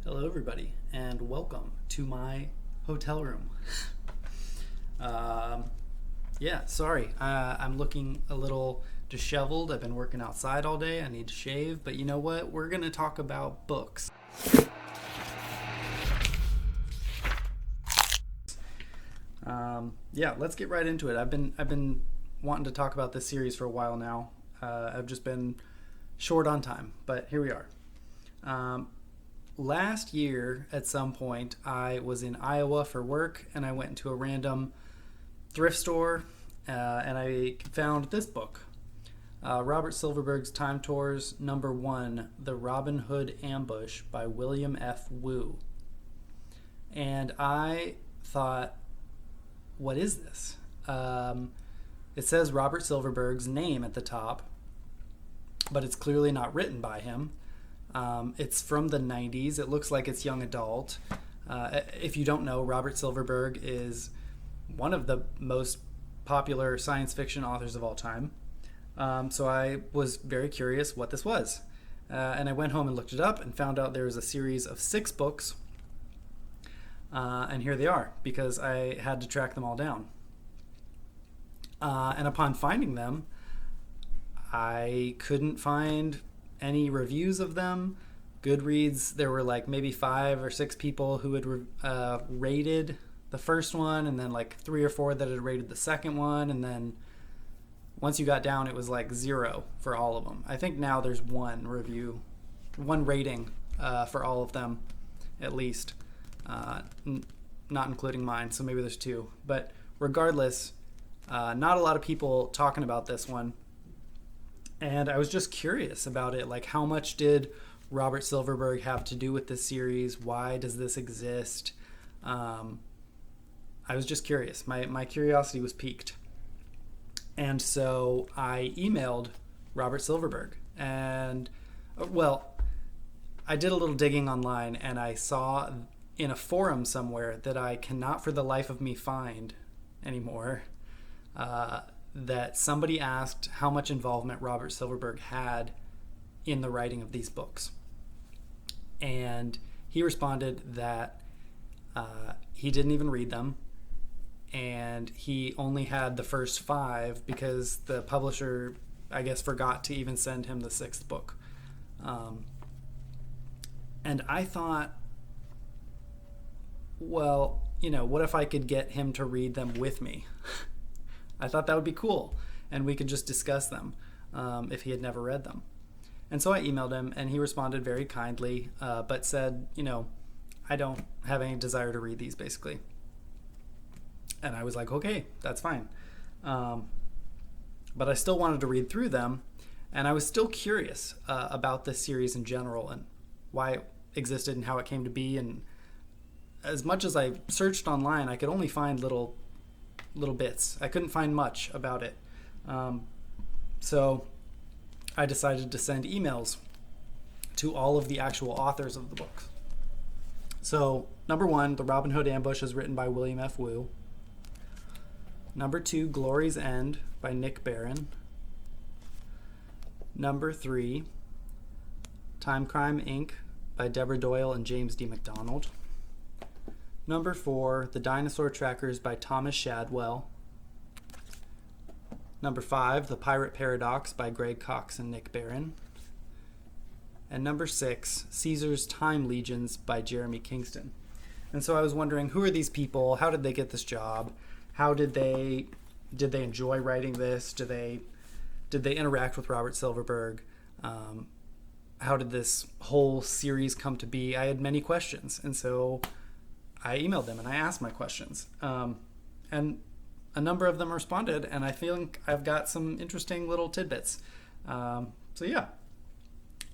Hello, everybody, and welcome to my hotel room. um, sorry, I'm looking a little disheveled. I've been working outside all day. I need to shave, but you know what? We're going to talk about books. Let's get right into it. I've been wanting to talk about this series for a while now. I've just been short on time, but here we are. Last year, at some point, I was in Iowa for work, and I went into a random thrift store, and I found this book, Robert Silverberg's Time Tours, #1, The Robin Hood Ambush by William F. Wu. And I thought, what is this? It says Robert Silverberg's name at the top, but it's clearly not written by him. It's from the 90s. It looks like it's young adult. If you don't know, Robert Silverberg is one of the most popular science fiction authors of all time. So I was very curious what this was. And I went home and looked it up and found out there was a series of 6 books. And here they are, because I had to track them all down. And upon finding them, I couldn't find any reviews of them. Goodreads, there were like maybe 5 or 6 people who had rated the first one, and then like 3 or 4 that had rated the second one, and then once you got down, it was like 0 for all of them. I think now there's 1 review, 1 rating for all of them, at least, not including mine, so maybe there's 2. But regardless, not a lot of people talking about this one. And I was just curious about it. Like, how much did Robert Silverberg have to do with this series? Why does this exist? I was just curious. My curiosity was piqued. And so I emailed Robert Silverberg. And, well, I did a little digging online, and I saw in a forum somewhere that I cannot for the life of me find anymore, that somebody asked how much involvement Robert Silverberg had in the writing of these books. And he responded that he didn't even read them, and he only had the first 5 because the publisher, I guess, forgot to even send him the 6th book. And I thought, well, what if I could get him to read them with me? I thought that would be cool, and we could just discuss them if he had never read them. And so I emailed him, and he responded very kindly, but said, I don't have any desire to read these, basically. And I was like, okay, that's fine. But I still wanted to read through them, and I was still curious about this series in general and why it existed and how it came to be. And as much as I searched online, I could only find little bits. I couldn't find much about it. So I decided to send emails to all of the actual authors of the books. So, #1, The Robin Hood Ambush is written by William F. Wu. #2, Glory's End by Nick Barron. #3, Time Crime Inc. by Deborah Doyle and James D. McDonald. #4, The Dinosaur Trackers by Thomas Shadwell. #5, The Pirate Paradox by Greg Cox and Nick Barron. And #6, Caesar's Time Legions by Jeremy Kingston. And so I was wondering, who are these people? How did they get this job? How did they enjoy writing this? Did they interact with Robert Silverberg? How did this whole series come to be? I had many questions, and so I emailed them and I asked my questions, and a number of them responded, and I feel I've got some interesting little tidbits.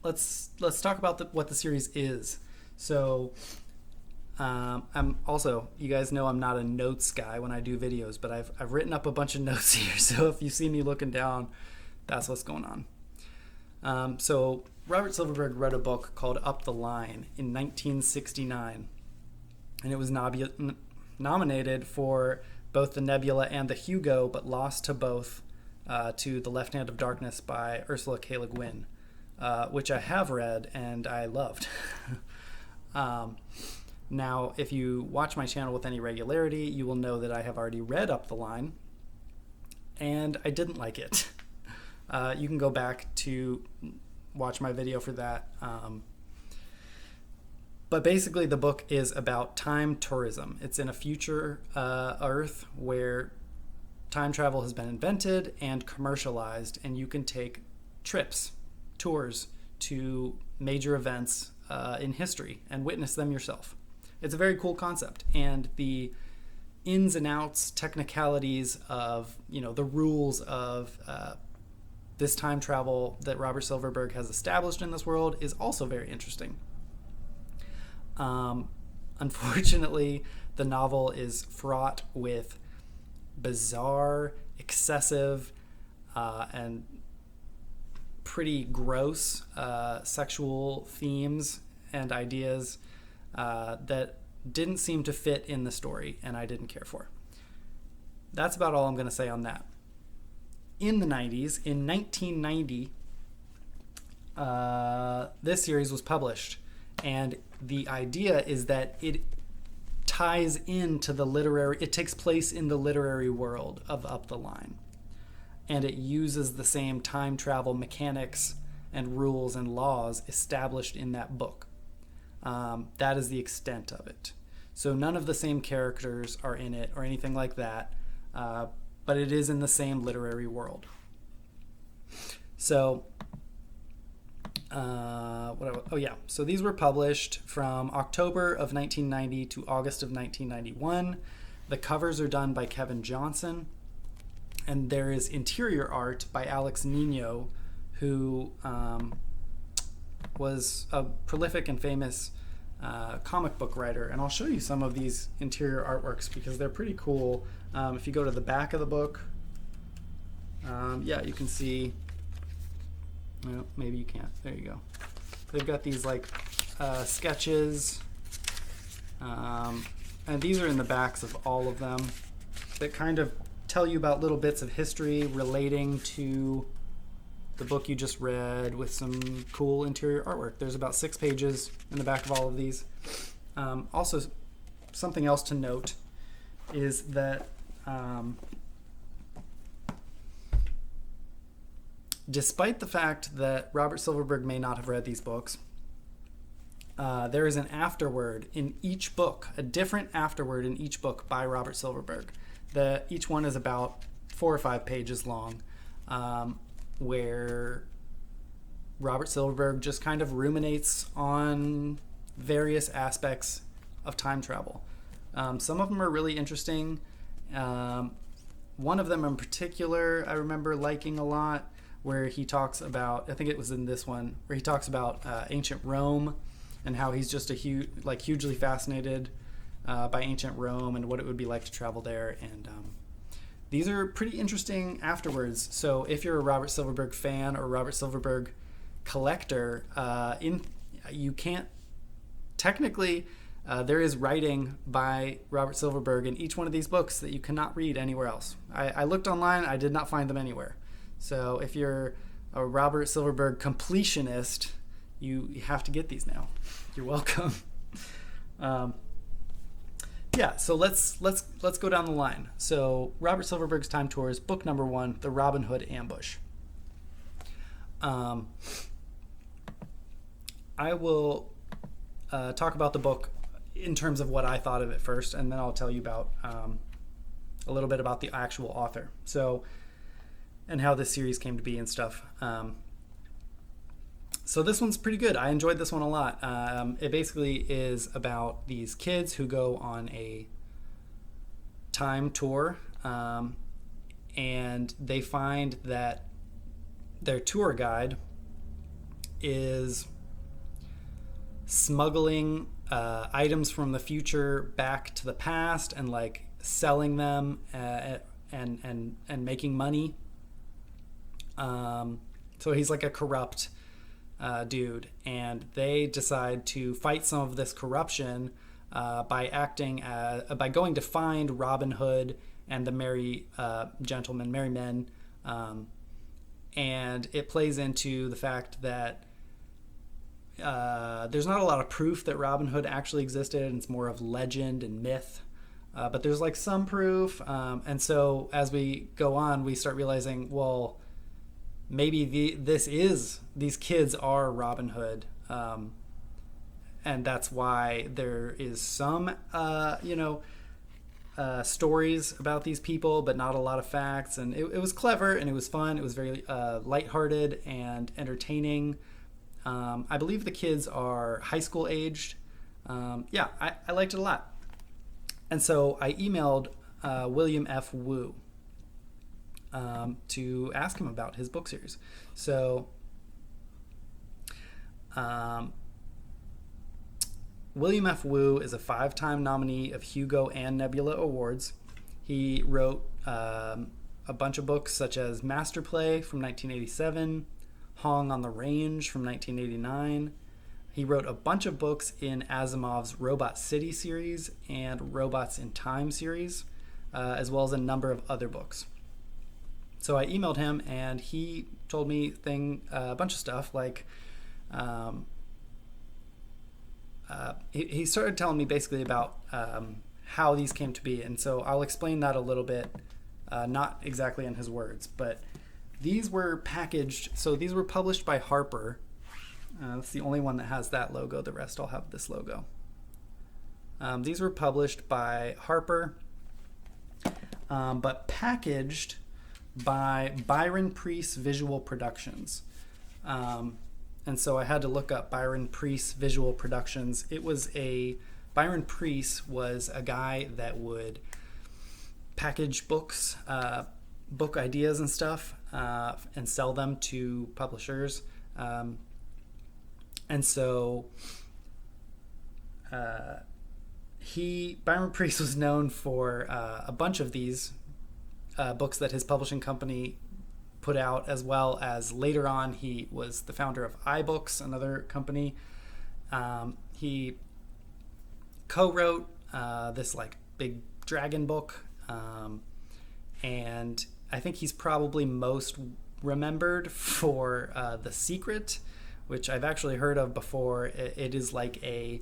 Let's talk about what the series is. So I'm also, you guys know I'm not a notes guy when I do videos, but I've written up a bunch of notes here. So if you see me looking down, that's what's going on. So Robert Silverberg wrote a book called Up the Line in 1969. And it was nominated for both the Nebula and the Hugo, but lost to both, to The Left Hand of Darkness by Ursula K. Le Guin, which I have read and I loved. Now, if you watch my channel with any regularity, you will know that I have already read Up the Line, and I didn't like it. You can go back to watch my video for that. But basically, the book is about time tourism. It's in a future Earth where time travel has been invented and commercialized, and you can take tours to major events in history and witness them yourself. It's a very cool concept, and the ins and outs, technicalities of, the rules of this time travel that Robert Silverberg has established in this world is also very interesting. Unfortunately, the novel is fraught with bizarre, excessive, and pretty gross sexual themes and ideas that didn't seem to fit in the story, and I didn't care for. That's about all I'm going to say on that. In the 90s, in 1990, this series was published, and the idea is that it ties into it takes place in the literary world of Up the Line, and it uses the same time travel mechanics and rules and laws established in that book. That is the extent of it. So none of the same characters are in it or anything like that, but it is in the same literary world. So, so these were published from October of 1990 to August of 1991. The covers are done by Kevin Johnson, and there is interior art by Alex Nino, who was a prolific and famous comic book writer. And I'll show you some of these interior artworks because they're pretty cool. If you go to the back of the book, you can see, well, maybe you can't. There you go. They've got these sketches, and these are in the backs of all of them that kind of tell you about little bits of history relating to the book you just read with some cool interior artwork. There's about 6 pages in the back of all of these. Also, something else to note is that despite the fact that Robert Silverberg may not have read these books, there is an afterword in each book, a different afterword in each book by Robert Silverberg. Each one is about 4 or 5 pages long, where Robert Silverberg just kind of ruminates on various aspects of time travel. Some of them are really interesting. One of them in particular I remember liking a lot, where he talks about, I think it was in this one, where he talks about ancient Rome and how he's just hugely fascinated by ancient Rome and what it would be like to travel there. And these are pretty interesting afterwards. So if you're a Robert Silverberg fan or a Robert Silverberg collector, you can't technically, there is writing by Robert Silverberg in each one of these books that you cannot read anywhere else. I looked online, I did not find them anywhere. So if you're a Robert Silverberg completionist, you have to get these now. You're welcome. So let's go down the line. So Robert Silverberg's Time Tours, book number 1, The Robin Hood Ambush. I will talk about the book in terms of what I thought of it first, and then I'll tell you about a little bit about the actual author. And how this series came to be and stuff. So this one's pretty good. I enjoyed this one a lot. It basically is about these kids who go on a time tour, and they find that their tour guide is smuggling items from the future back to the past and selling them and making money. So he's like a corrupt dude, and they decide to fight some of this corruption by going to find Robin Hood and the merry men, and it plays into the fact that there's not a lot of proof that Robin Hood actually existed, and it's more of legend and myth. But there's like some proof, and so as we go on, we start realizing, well, maybe these kids are Robin Hood, and that's why there is some stories about these people, but not a lot of facts. And it was clever and it was fun. It was very lighthearted and entertaining. I believe the kids are high school aged. I liked it a lot. And so I emailed William F. Wu to ask him about his book series. So William F. Wu is a 5-time nominee of Hugo and Nebula Awards. He wrote a bunch of books such as Master Play from 1987, Hong on the Range from 1989. He wrote a bunch of books in Asimov's Robot City series and Robots in Time series, as well as a number of other books. So I emailed him, and he told me a bunch of stuff, like he started telling me basically about how these came to be. And so I'll explain that a little bit, not exactly in his words, but these were packaged. So these were published by Harper. It's the only one that has that logo. The rest all have this logo. These were published by Harper, but packaged by Byron Priest Visual Productions. And so I had to look up Byron Priest Visual Productions. Byron Priest was a guy that would package books, book ideas and stuff, and sell them to publishers. And so Byron Priest was known for a bunch of these books that his publishing company put out, as well as later on he was the founder of iBooks, another company. He co-wrote this like big dragon book, and I think he's probably most remembered for The Secret, which I've actually heard of before. It is like a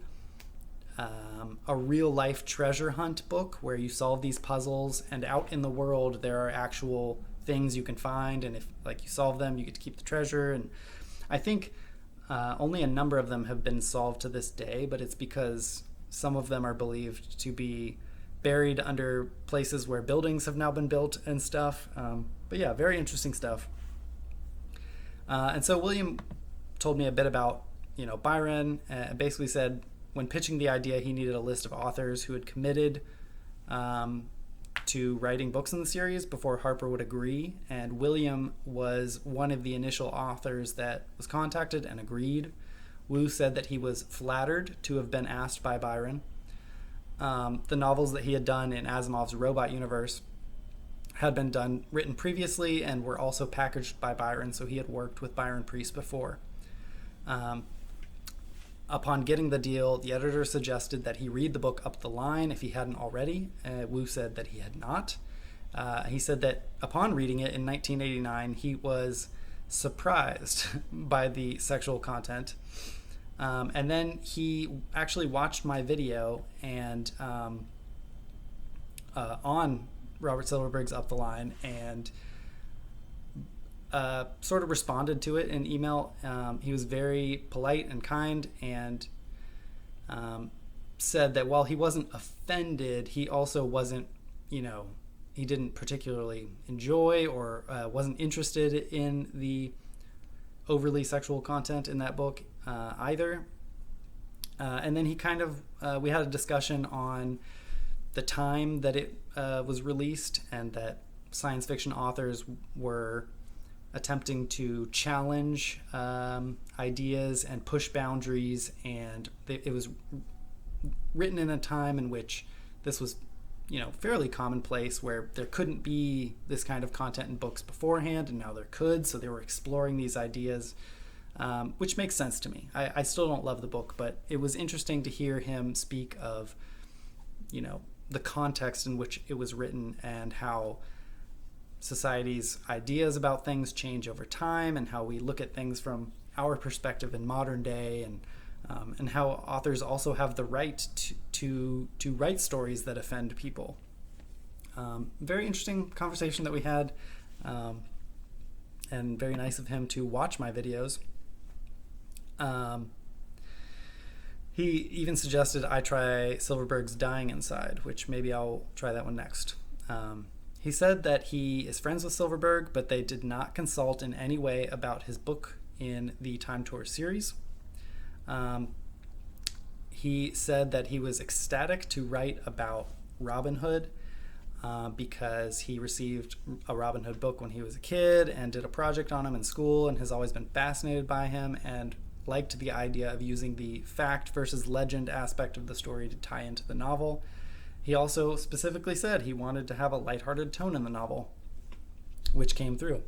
real life treasure hunt book where you solve these puzzles, and out in the world there are actual things you can find, and if like you solve them, you get to keep the treasure. And I think only a number of them have been solved to this day, but it's because some of them are believed to be buried under places where buildings have now been built and stuff. But yeah, very interesting stuff. And so William told me a bit about Byron, and basically said when pitching the idea, he needed a list of authors who had committed to writing books in the series before Harper would agree. And William was one of the initial authors that was contacted and agreed. Wu said that he was flattered to have been asked by Byron. The novels that he had done in Asimov's Robot Universe had been written previously and were also packaged by Byron, so he had worked with Byron Priest before. Upon getting the deal, the editor suggested that he read the book up the line if he hadn't already. Wu said that he had not. He said that upon reading it in 1989, he was surprised by the sexual content. And then he actually watched my video and on Robert Silverberg's Up the Line, and sort of responded to it in email. He was very polite and kind, and said that while he wasn't offended, he also wasn't, he didn't particularly enjoy or wasn't interested in the overly sexual content in that book either. And then he kind of, we had a discussion on the time that it was released, and that science fiction authors were attempting to challenge ideas and push boundaries, and it was written in a time in which this was, fairly commonplace, where there couldn't be this kind of content in books beforehand, and now there could. So they were exploring these ideas, which makes sense to me. I still don't love the book, but it was interesting to hear him speak of, the context in which it was written, and how society's ideas about things change over time, and how we look at things from our perspective in modern day, and how authors also have the right to write stories that offend people. Very interesting conversation that we had, and very nice of him to watch my videos. He even suggested I try Silverberg's Dying Inside, which maybe I'll try that one next. He said that he is friends with Silverberg, but they did not consult in any way about his book in the Time Tour series. He said that he was ecstatic to write about Robin Hood, because he received a Robin Hood book when he was a kid and did a project on him in school, and has always been fascinated by him and liked the idea of using the fact versus legend aspect of the story to tie into the novel. He also specifically said he wanted to have a lighthearted tone in the novel, which came through.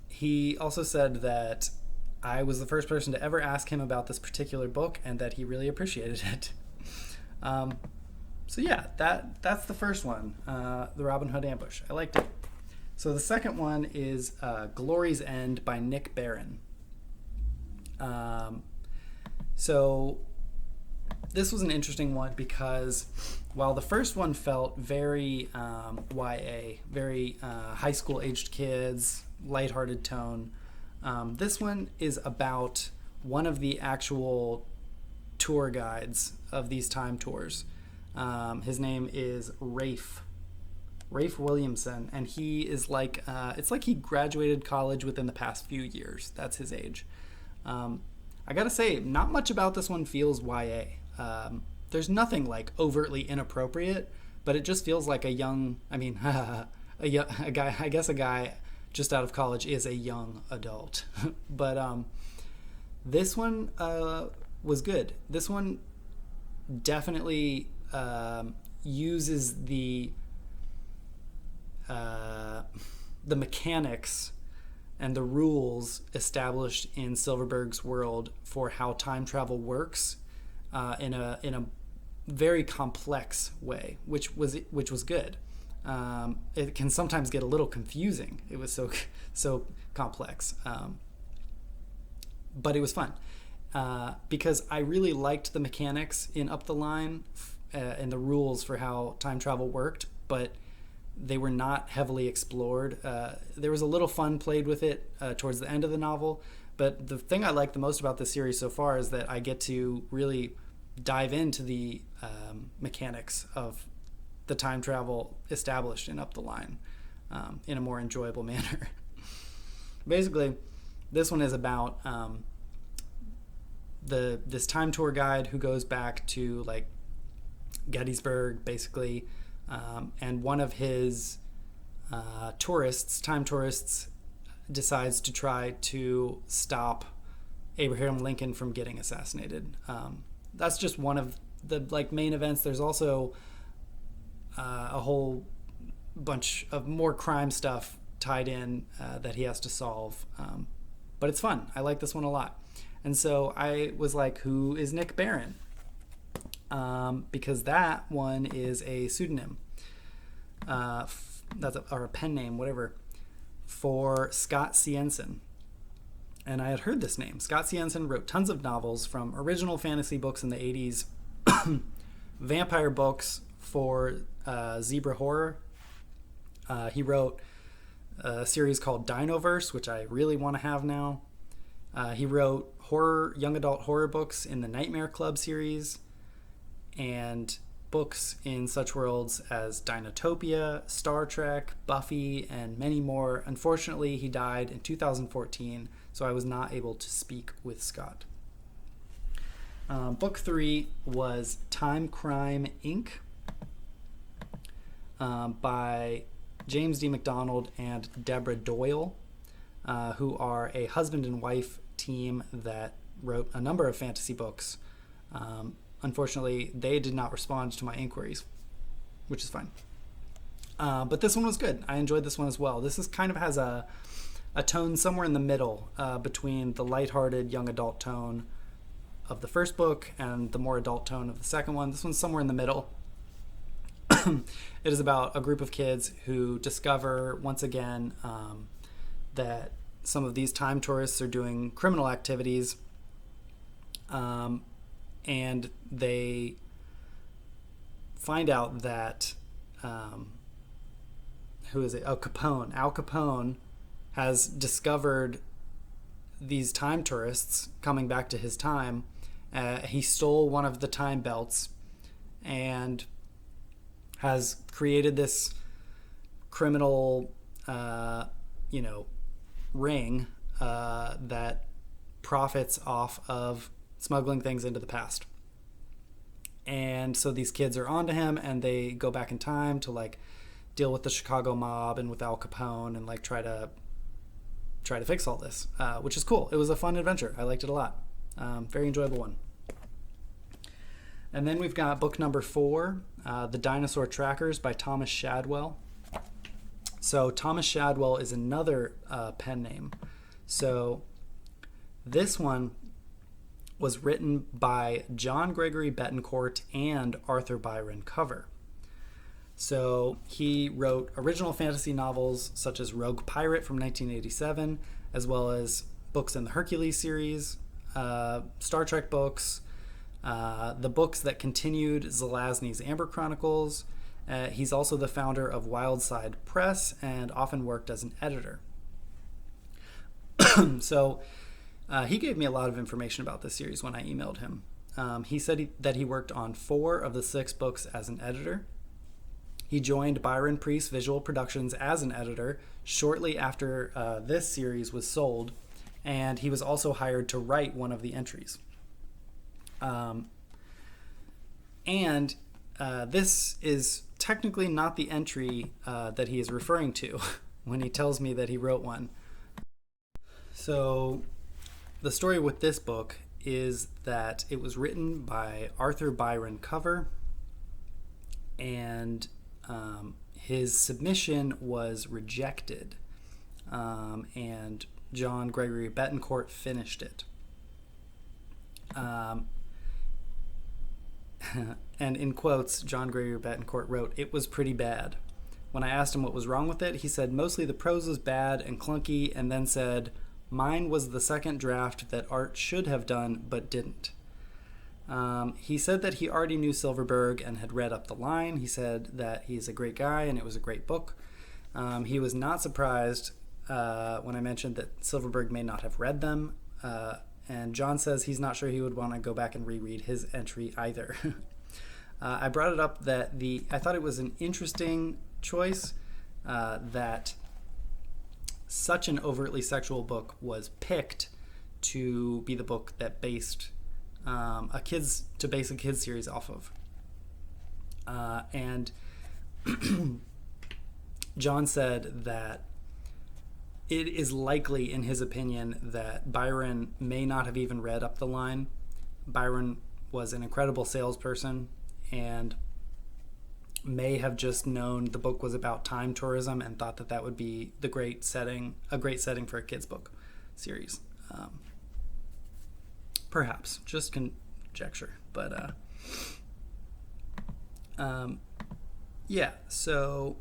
He also said that I was the first person to ever ask him about this particular book, and that he really appreciated it. So yeah, that's the first one, the Robin Hood Ambush. I liked it. So the second one is Glory's End by Nick Barron. So this was an interesting one because while the first one felt very YA, very high school aged kids, lighthearted tone, this one is about one of the actual tour guides of these time tours. His name is Rafe Williamson, and he is like, it's like he graduated college within the past few years. That's his age. I gotta say, not much about this one feels YA. There's nothing like overtly inappropriate, but it just feels like a guy just out of college is a young adult. But this one was good. This one definitely uses the mechanics and the rules established in Silverberg's world for how time travel works in a very complex way, which was good. It can sometimes get a little confusing. It was so complex, but it was fun because I really liked the mechanics in Up the Line and the rules for how time travel worked, but they were not heavily explored. There was a little fun played with it towards the end of the novel, but the thing I like the most about this series so far is that I get to really dive into the mechanics of the time travel established in Up the Line in a more enjoyable manner. Basically, this one is about this time tour guide who goes back to like Gettysburg, basically, and one of his time tourists, decides to try to stop Abraham Lincoln from getting assassinated. That's just one of the main events. There's also a whole bunch of more crime stuff tied in that he has to solve, but it's fun. I like this one a lot, and so I was like, who is Nick Barron? Because that one is a pseudonym, or a pen name, whatever, for Scott Cienson. And I had heard this name. Scott Cienson wrote tons of novels, from original fantasy books in the 80s, vampire books for Zebra Horror. He wrote a series called Dinoverse, which I really want to have now. He wrote young adult horror books in the Nightmare Club series, and books in such worlds as Dinotopia, Star Trek, Buffy, and many more. Unfortunately, he died in 2014, so I was not able to speak with Scott. Book 3 was Time Crime Inc. By James D. McDonald and Deborah Doyle, who are a husband and wife team that wrote a number of fantasy books. Unfortunately, they did not respond to my inquiries, which is fine. But this one was good. I enjoyed this one as well. This is kind of has a tone somewhere in the middle between the lighthearted young adult tone of the first book and the more adult tone of the second one. This one's somewhere in the middle. It is about a group of kids who discover once again that some of these time tourists are doing criminal activities, and they find out that who is it? Oh, Capone. Al Capone has discovered these time tourists coming back to his time. He stole one of the time belts and has created this criminal, ring that profits off of smuggling things into the past. And so these kids are onto him, and they go back in time to like deal with the Chicago mob and with Al Capone, and like try to fix all this, which is cool. It was a fun adventure. I liked it a lot. Very enjoyable one. And then we've got book number 4, The Dinosaur Trackers by Thomas Shadwell. So Thomas Shadwell is another pen name. So this one was written by John Gregory Betancourt and Arthur Byron Cover. So he wrote original fantasy novels such as Rogue Pirate from 1987, as well as books in the Hercules series, Star Trek books, the books that continued Zelazny's Amber Chronicles. He's also the founder of Wildside Press and often worked as an editor. So he gave me a lot of information about this series when I emailed him. He said that he worked on 4 of the 6 books as an editor. He joined Byron Priest Visual Productions as an editor shortly after this series was sold, and he was also hired to write one of the entries. This is technically not the entry that he is referring to when he tells me that he wrote one. So the story with this book is that it was written by Arthur Byron Cover, and his submission was rejected, and John Gregory Betancourt finished it. And in quotes, John Gregory Betancourt wrote, "It was pretty bad. When I asked him what was wrong with it, he said mostly the prose was bad and clunky, and then said, mine was the second draft that Art should have done but didn't." He said that he already knew Silverberg and had read up the line. He said that he's a great guy and it was a great book. He was not surprised when I mentioned that Silverberg may not have read them. And John says he's not sure he would want to go back and reread his entry either. I brought it up that I thought it was an interesting choice that such an overtly sexual book was picked to be the book that based a kids series off of. And John said that it is likely, in his opinion, that Byron may not have even read up the line. Byron was an incredible salesperson and may have just known the book was about time tourism and thought that would be a great setting for a kids book series. Perhaps, just conjecture, but yeah. So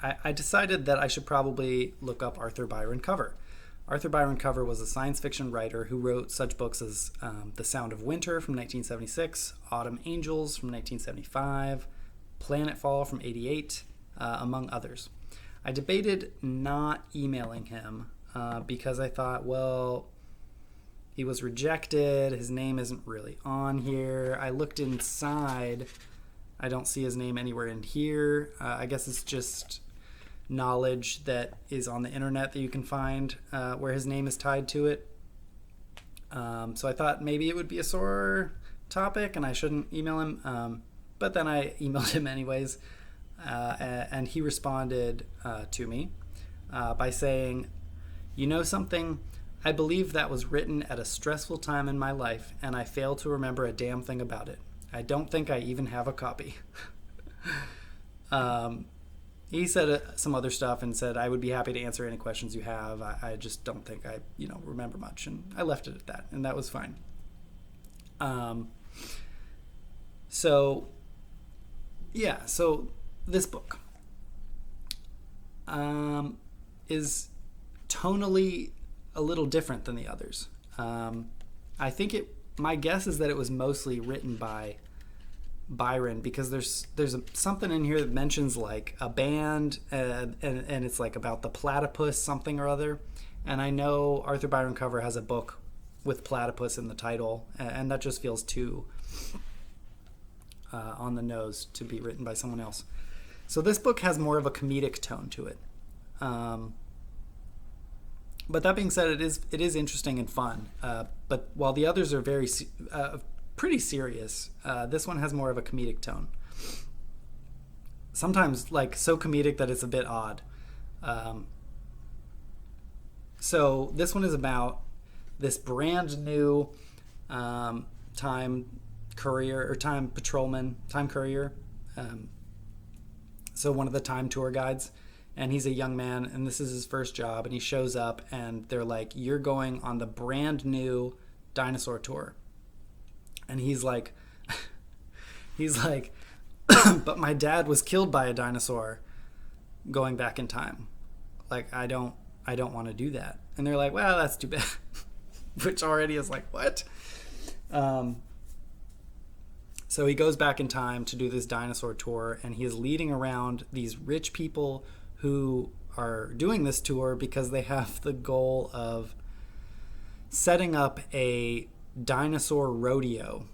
I decided that I should probably look up Arthur Byron Cover. Arthur Byron Cover was a science fiction writer who wrote such books as The Sound of Winter from 1976, Autumn Angels from 1975, Planetfall from 88, among others. I debated not emailing him because I thought, well, he was rejected. His name isn't really on here. I looked inside. I don't see his name anywhere in here. I guess it's just knowledge that is on the internet that you can find where his name is tied to it. So I thought maybe it would be a sore topic and I shouldn't email him. But then I emailed him anyways. And he responded to me by saying, "You know something? I believe that was written at a stressful time in my life, and I fail to remember a damn thing about it. I don't think I even have a copy." He said some other stuff and said, "I would be happy to answer any questions you have. I just don't think I remember much." And I left it at that, and that was fine. So this book is tonally a little different than the others. I think my guess is that it was mostly written by Byron, because there's something in here that mentions like a band, and it's like about the platypus something or other. And I know Arthur Byron Cover has a book with platypus in the title, and that just feels too on the nose to be written by someone else. So this book has more of a comedic tone to it. But that being said, it is interesting and fun. But while the others are pretty serious, this one has more of a comedic tone. Sometimes like so comedic that it's a bit odd. So this one is about this brand new time courier or time patrolman, time courier. So one of the time tour guides, and he's a young man, and this is his first job, and he shows up and they're like, you're going on the brand new dinosaur tour. And he's like, but my dad was killed by a dinosaur going back in time. Like, I don't want to do that. And they're like, well, that's too bad. Which already is like, what? So he goes back in time to do this dinosaur tour, and he is leading around these rich people who are doing this tour because they have the goal of setting up a dinosaur rodeo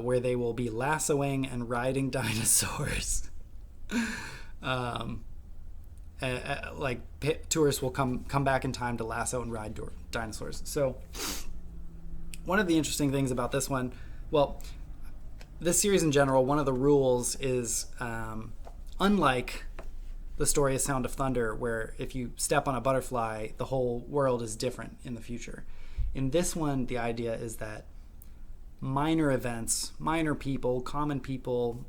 where they will be lassoing and riding dinosaurs. Tourists will come back in time to lasso and ride dinosaurs. So one of the interesting things about this one, this series in general, one of the rules is unlike the story of Sound of Thunder, where if you step on a butterfly, the whole world is different in the future. In this one, the idea is that minor events, minor people, common people,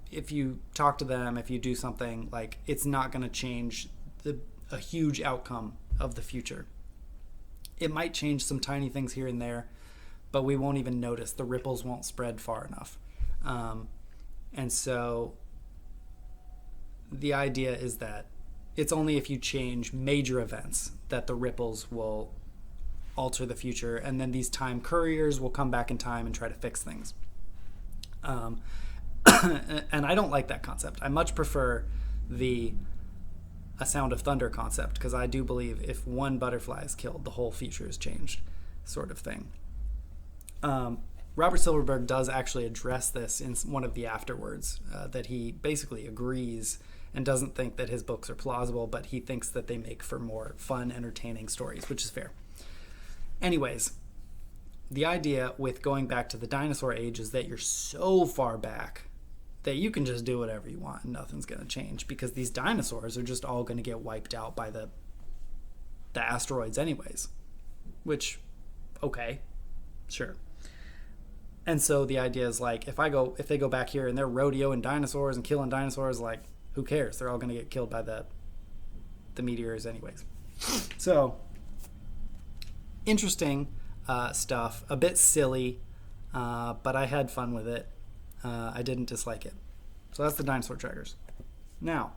if you talk to them, if you do something, like, it's not going to change a huge outcome of the future. It might change some tiny things here and there, but we won't even notice. The ripples won't spread far enough. And so the idea is that it's only if you change major events that the ripples will alter the future, and then these time couriers will come back in time and try to fix things. And I don't like that concept. I much prefer a Sound of Thunder concept, because I do believe if one butterfly is killed, the whole future is changed, sort of thing. Robert Silverberg does actually address this in one of the afterwords, that he basically agrees and doesn't think that his books are plausible, but he thinks that they make for more fun, entertaining stories, which is fair. Anyways, the idea with going back to the dinosaur age is that you're so far back that you can just do whatever you want and nothing's going to change, because these dinosaurs are just all going to get wiped out by the asteroids anyways. Which, okay, sure. And so the idea is, like, if they go back here and they're rodeoing dinosaurs and killing dinosaurs, like, who cares? They're all going to get killed by the meteors anyways. So, interesting stuff. A bit silly, but I had fun with it. I didn't dislike it. So that's the Dinosaur Trackers. Now,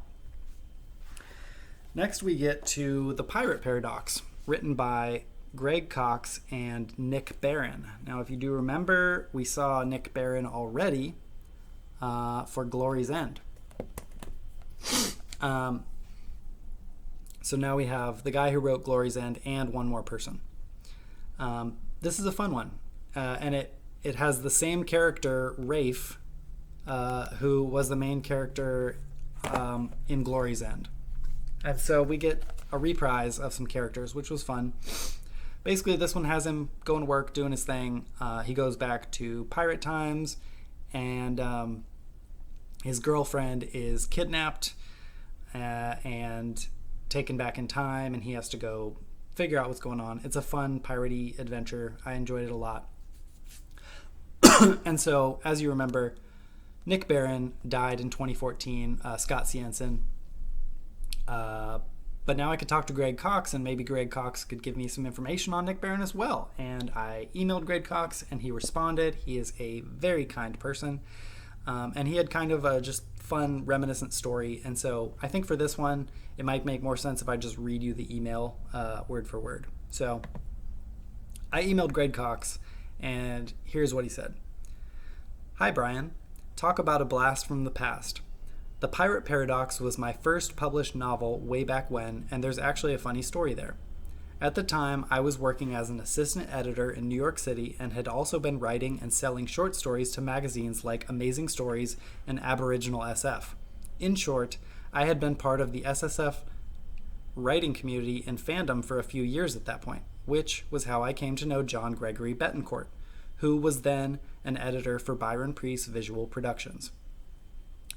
next we get to The Pirate Paradox, written by Greg Cox and Nick Barron. Now, if you do remember, we saw Nick Barron already for Glory's End. So now we have the guy who wrote Glory's End and one more person. This is a fun one, and it has the same character, Rafe, who was the main character in Glory's End. And so we get a reprise of some characters, which was fun. Basically, this one has him going to work, doing his thing. He goes back to pirate times, and his girlfriend is kidnapped and taken back in time, and he has to go figure out what's going on. It's a fun piratey adventure. I enjoyed it a lot. And so, as you remember, Nick Barron died in 2014, Scott Siensen. But now I could talk to Greg Cox, and maybe Greg Cox could give me some information on Nick Barron as well. And I emailed Greg Cox, and he responded. He is a very kind person. And he had kind of a just fun, reminiscent story. And so I think for this one, it might make more sense if I just read you the email word for word. So I emailed Greg Cox, and here's what he said. Hi, Brian. Talk about a blast from the past. The Pirate Paradox was my first published novel way back when, and there's actually a funny story there. At the time, I was working as an assistant editor in New York City and had also been writing and selling short stories to magazines like Amazing Stories and Aboriginal SF. In short, I had been part of the SSF writing community and fandom for a few years at that point, which was how I came to know John Gregory Betancourt, who was then an editor for Byron Priest Visual Productions.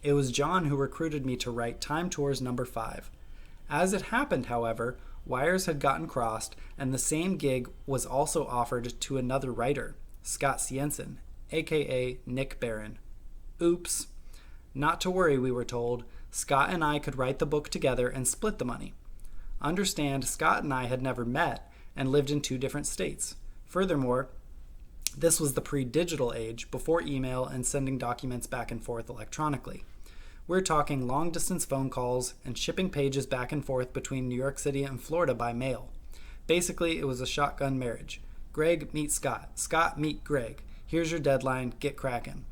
It was John who recruited me to write Time Tours number 5. As it happened, however, wires had gotten crossed, and the same gig was also offered to another writer, Scott Siensen, aka Nick Barron. Oops. Not to worry, we were told. Scott and I could write the book together and split the money. Understand, Scott and I had never met and lived in 2 different states. Furthermore, this was the pre-digital age, before email and sending documents back and forth electronically. We're talking long-distance phone calls and shipping pages back and forth between New York City and Florida by mail. Basically, it was a shotgun marriage. Greg, meet Scott. Scott, meet Greg. Here's your deadline. Get cracking.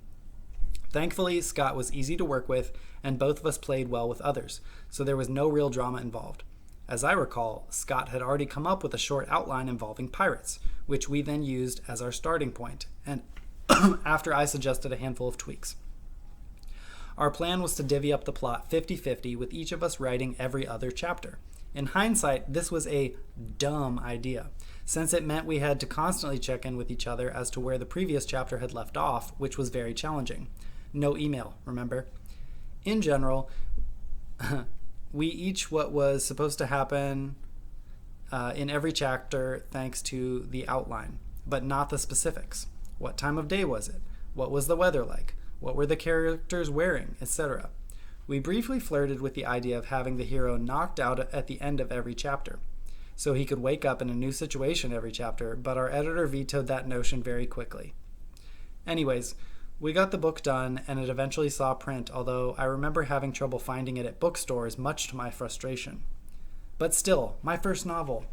Thankfully, Scott was easy to work with, and both of us played well with others, so there was no real drama involved. As I recall, Scott had already come up with a short outline involving pirates, which we then used as our starting point, and after I suggested a handful of tweaks. Our plan was to divvy up the plot 50-50, with each of us writing every other chapter. In hindsight, this was a dumb idea, since it meant we had to constantly check in with each other as to where the previous chapter had left off, which was very challenging. No email, remember? In general, we each what was supposed to happen in every chapter thanks to the outline, but not the specifics. What time of day was it? What was the weather like? What were the characters wearing, etc.? We briefly flirted with the idea of having the hero knocked out at the end of every chapter, so he could wake up in a new situation every chapter, but our editor vetoed that notion very quickly. Anyways, we got the book done, and it eventually saw print, although I remember having trouble finding it at bookstores, much to my frustration. But still, my first novel.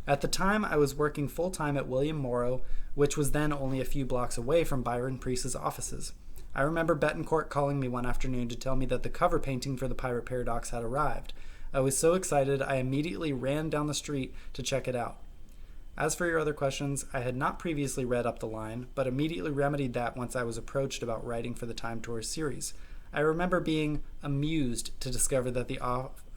At the time, I was working full-time at William Morrow, which was then only a few blocks away from Byron Priest's offices. I remember Betancourt calling me one afternoon to tell me that the cover painting for the Pirate Paradox had arrived. I was so excited, I immediately ran down the street to check it out. As for your other questions, I had not previously read Up the Line, but immediately remedied that once I was approached about writing for the Time Tours series. I remember being amused to discover that the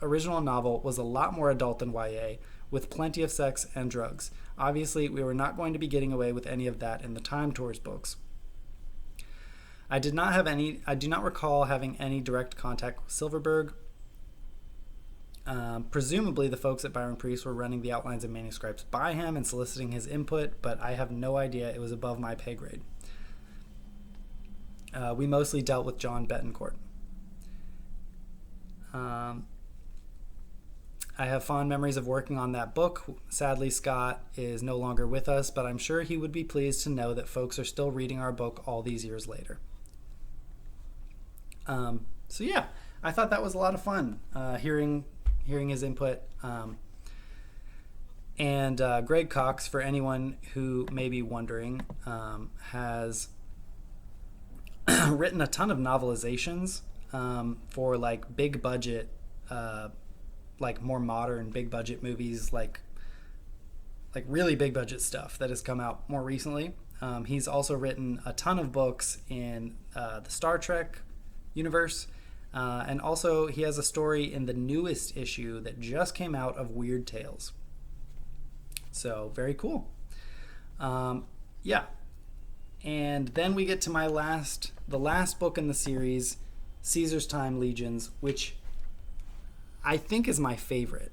original novel was a lot more adult than YA, with plenty of sex and drugs. Obviously, we were not going to be getting away with any of that in the Time Tours books. I do not recall having any direct contact with Silverberg. Presumably the folks at Byron Priest were running the outlines and manuscripts by him and soliciting his input, but I have no idea. It was above my pay grade. We mostly dealt with John Betancourt. I have fond memories of working on that book. Sadly, Scott is no longer with us, but I'm sure he would be pleased to know that folks are still reading our book all these years later. So yeah, I thought that was a lot of fun, hearing his input. And Greg Cox, for anyone who may be wondering, has written a ton of novelizations for like big budget, like more modern big budget movies, like really big budget stuff that has come out more recently. He's also written a ton of books in the Star Trek universe. And also he has a story in the newest issue that just came out of Weird Tales. So very cool. Yeah. And then we get to the last book in the series, Caesar's Time Legions, which I think is my favorite.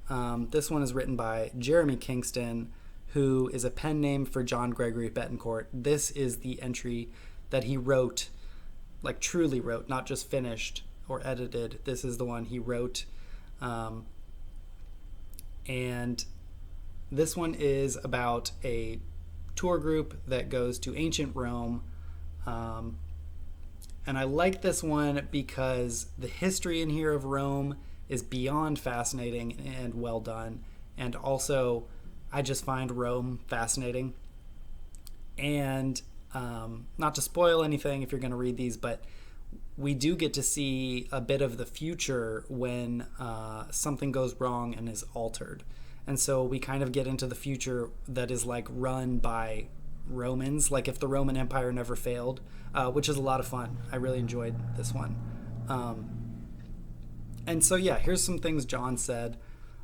This one is written by Jeremy Kingston, who is a pen name for John Gregory Betancourt. This is the entry that he wrote, like truly wrote, not just finished or edited. This is the one he wrote. And this one is about a tour group that goes to ancient Rome And I like this one because the history in here of Rome is beyond fascinating and well done. And also, I just find Rome fascinating. And not to spoil anything if you're going to read these, but we do get to see a bit of the future when something goes wrong and is altered. And so we kind of get into the future that is like run by Romans, like if the Roman Empire never failed, which is a lot of fun. I really enjoyed this one. And so, yeah, here's some things John said.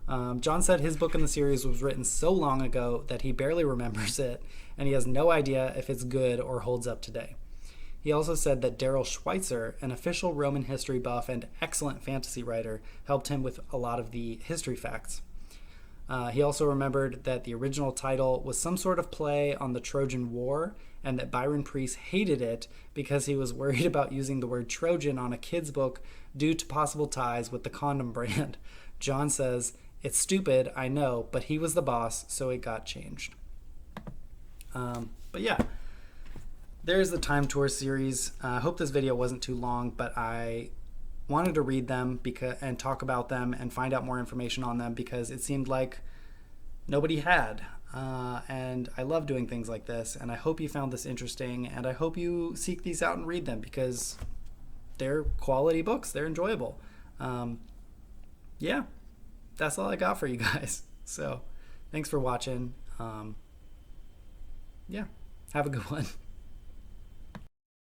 John said his book in the series was written so long ago that he barely remembers it, and he has no idea if it's good or holds up today. He also said that Daryl Schweitzer, an official Roman history buff and excellent fantasy writer, helped him with a lot of the history facts. He also remembered that the original title was some sort of play on the Trojan War, and that Byron Priest hated it because he was worried about using the word Trojan on a kid's book due to possible ties with the condom brand. John says, "It's stupid, I know, but he was the boss, so it got changed." But yeah, there's the Time Tour series. I hope this video wasn't too long, but I wanted to read them and talk about them and find out more information on them because it seemed like nobody had. And I love doing things like this, and I hope you found this interesting, and I hope you seek these out and read them because they're quality books. They're enjoyable. Yeah, that's all I got for you guys. So thanks for watching. Yeah, have a good one.